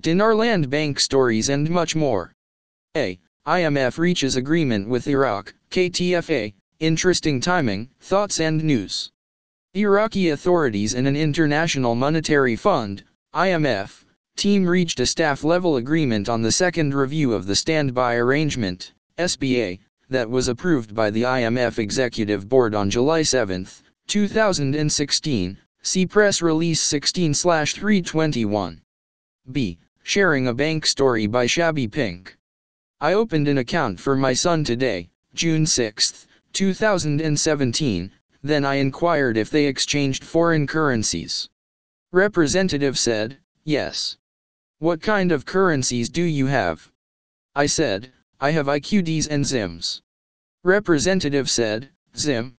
Dinarland bank stories and much more. A. IMF reaches agreement with Iraq, KTFA, interesting timing, thoughts and news. Iraqi authorities and an International Monetary Fund, IMF, team reached a staff-level agreement on the second review of the Standby Arrangement, SBA, that was approved by the IMF Executive Board on July 7, 2016, see press release 16/321. B. Sharing a bank story by Shabby Pink. I opened an account for my son today, June 6, 2017, then I inquired if they exchanged foreign currencies. Representative said, yes. What kind of currencies do you have? I said, I have IQDs and ZIMs. Representative said, ZIM?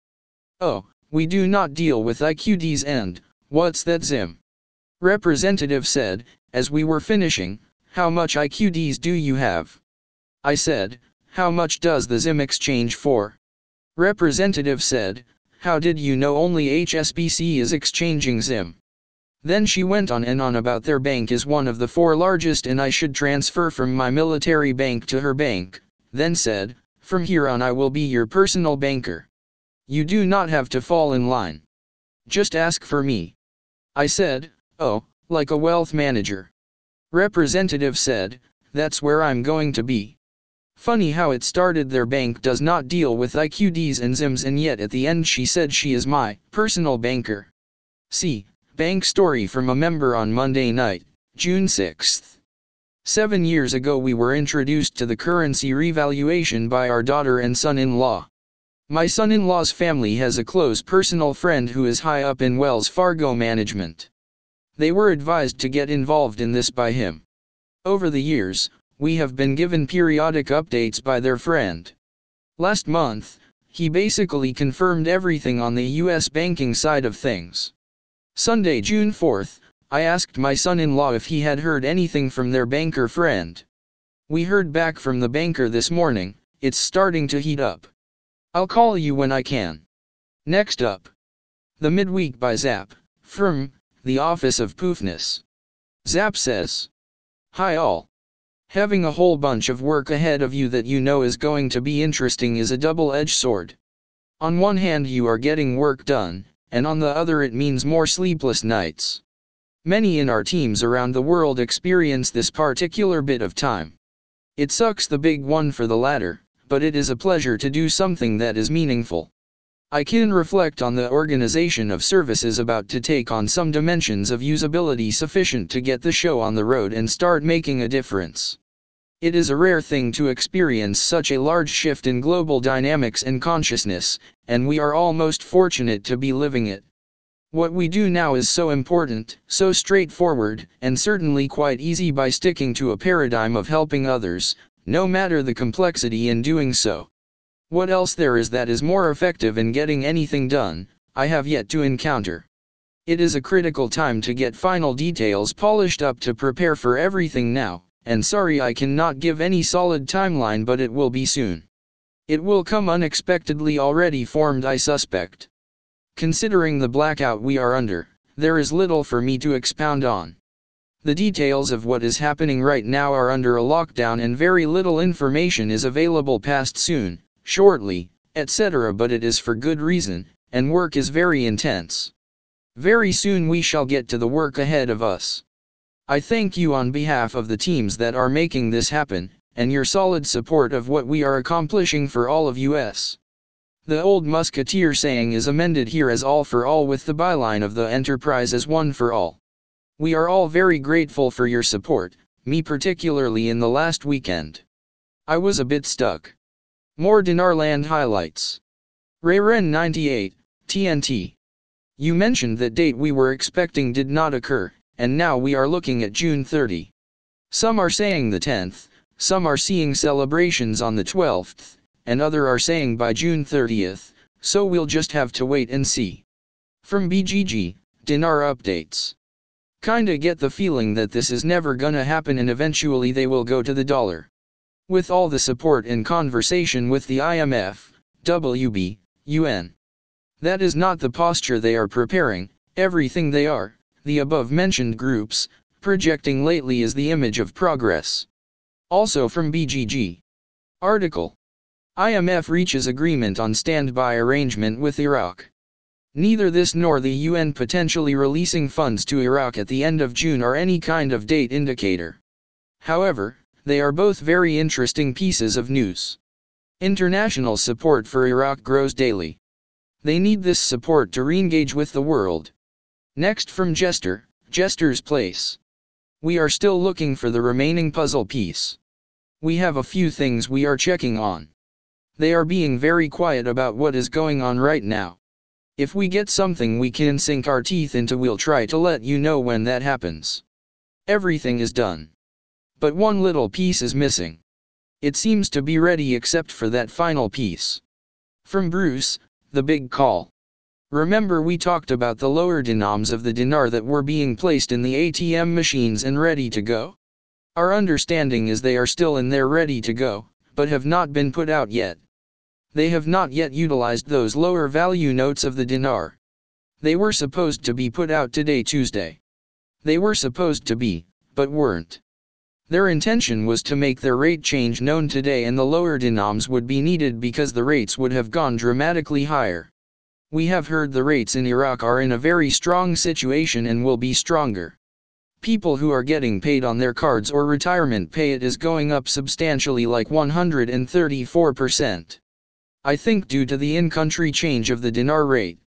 Oh, we do not deal with IQDs and, what's that ZIM? Representative said, as we were finishing, how much IQDs do you have? I said, how much does the ZIM exchange for? Representative said, how did you know only HSBC is exchanging ZIM? Then she went on and on about their bank is one of the 4 largest and I should transfer from my military bank to her bank, then said, from here on I will be your personal banker. You do not have to fall in line. Just ask for me. I said, oh, like a wealth manager. Representative said, that's where I'm going to be. Funny how it started their bank does not deal with IQDs and ZIMs and yet at the end she said she is my personal banker. See, bank story from a member on Monday night, June 6. 7 years ago we were introduced to the currency revaluation by our daughter and son-in-law. My son-in-law's family has a close personal friend who is high up in Wells Fargo management. They were advised to get involved in this by him. Over the years, we have been given periodic updates by their friend. Last month, he basically confirmed everything on the US banking side of things. Sunday, June 4th, I asked my son-in-law if he had heard anything from their banker friend. We heard back from the banker this morning, it's starting to heat up. I'll call you when I can. Next up. The Midweek by Zap, from the Office of Poofness. Zap says, hi all. Having a whole bunch of work ahead of you that you know is going to be interesting is a double-edged sword. On one hand you are getting work done, and on the other it means more sleepless nights. Many in our teams around the world experience this particular bit of time. It sucks the big one for the latter, but it is a pleasure to do something that is meaningful. I can reflect on the organization of services about to take on some dimensions of usability sufficient to get the show on the road and start making a difference. It is a rare thing to experience such a large shift in global dynamics and consciousness, and we are all most fortunate to be living it. What we do now is so important, so straightforward, and certainly quite easy by sticking to a paradigm of helping others, no matter the complexity in doing so. What else there is that is more effective in getting anything done, I have yet to encounter. It is a critical time to get final details polished up to prepare for everything now, and sorry I cannot give any solid timeline but it will be soon. It will come unexpectedly already formed I suspect. Considering the blackout we are under, there is little for me to expound on. The details of what is happening right now are under a lockdown and very little information is available past soon, shortly, etc. but it is for good reason, and work is very intense. Very soon we shall get to the work ahead of us. I thank you on behalf of the teams that are making this happen, and your solid support of what we are accomplishing for all of us. The old musketeer saying is amended here as all for all with the byline of the enterprise as one for all. We are all very grateful for your support, me particularly in the last weekend. I was a bit stuck. More Dinarland highlights. Rayren 98, TNT. You mentioned that date we were expecting did not occur, and now we are looking at June 30. Some are saying the 10th, some are seeing celebrations on the 12th, and other are saying by June 30th, so we'll just have to wait and see. From BGG, Dinar updates. Kinda get the feeling that this is never gonna happen and eventually they will go to the dollar. With all the support and conversation with the IMF, WB, UN. That is not the posture they are preparing, everything they are, the above mentioned groups, projecting lately is the image of progress. Also from BGG. Article. IMF reaches agreement on standby arrangement with Iraq. Neither this nor the UN potentially releasing funds to Iraq at the end of June are any kind of date indicator. However, they are both very interesting pieces of news. International support for Iraq grows daily. They need this support to re-engage with the world. Next from Jester's Place. We are still looking for the remaining puzzle piece. We have a few things we are checking on. They are being very quiet about what is going on right now. If we get something we can sink our teeth into, we'll try to let you know when that happens. Everything is done. But one little piece is missing. It seems to be ready except for that final piece. From Bruce, the big call. Remember we talked about the lower denoms of the dinar that were being placed in the ATM machines and ready to go? Our understanding is they are still in there ready to go, but have not been put out yet. They have not yet utilized those lower value notes of the dinar. They were supposed to be put out today, Tuesday. They were supposed to be, but weren't. Their intention was to make their rate change known today, and the lower denoms would be needed because the rates would have gone dramatically higher. We have heard the rates in Iraq are in a very strong situation and will be stronger. People who are getting paid on their cards or retirement pay, it is going up substantially, like 134%. I think due to the in-country change of the dinar rate.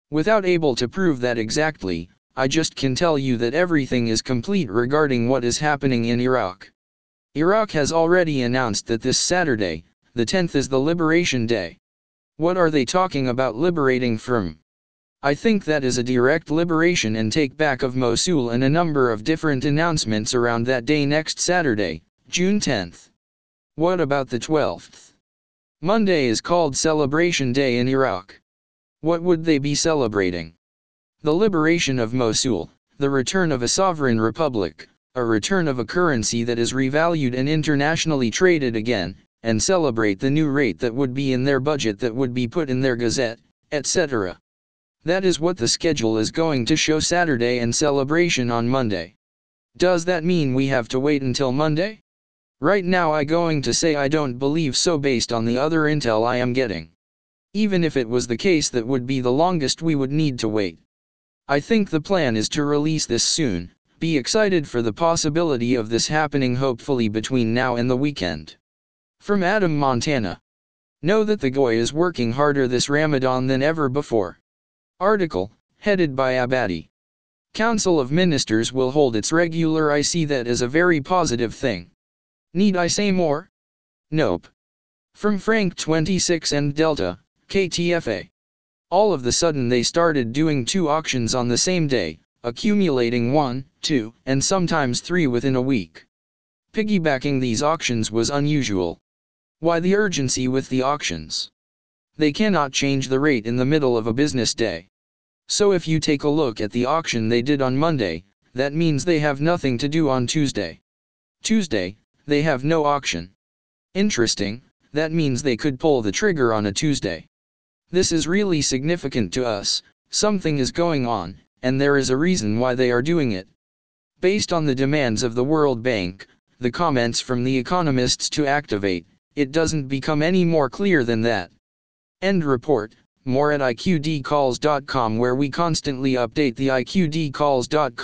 Without able to prove that exactly, I just can tell you that everything is complete regarding what is happening in Iraq. Iraq has already announced that this Saturday, the 10th, is the Liberation Day. What are they talking about liberating from? I think that is a direct liberation and take back of Mosul, and a number of different announcements around that day next Saturday, June 10th. What about the 12th? Monday is called Celebration Day in Iraq. What would they be celebrating? The liberation of Mosul, the return of a sovereign republic, a return of a currency that is revalued and internationally traded again, and celebrate the new rate that would be in their budget, that would be put in their gazette, etc. That is what the schedule is going to show Saturday, and celebration on Monday. Does that mean we have to wait until Monday? Right now I going to say I don't believe so based on the other intel I am getting. Even if it was the case, that would be the longest we would need to wait. I think the plan is to release this soon. Be excited for the possibility of this happening, hopefully between now and the weekend. From Adam, Montana. Know that the Goy is working harder this Ramadan than ever before. Article, headed by Abadi. Council of Ministers will hold its regular. I see that as a very positive thing. Need I say more? Nope. From Frank 26 and Delta, KTFA. All of the sudden they started doing 2 auctions on the same day, accumulating 1, 2, and sometimes 3 within a week. Piggybacking these auctions was unusual. Why the urgency with the auctions? They cannot change the rate in the middle of a business day. So if you take a look at the auction they did on Monday, that means they have nothing to do on Tuesday. Tuesday, they have no auction. Interesting, that means they could pull the trigger on a Tuesday. This is really significant to us. Something is going on, and there is a reason why they are doing it. Based on the demands of the World Bank, the comments from the economists to activate, it doesn't become any more clear than that. End report. More at iqdcalls.com, where we constantly update the iqdcalls.com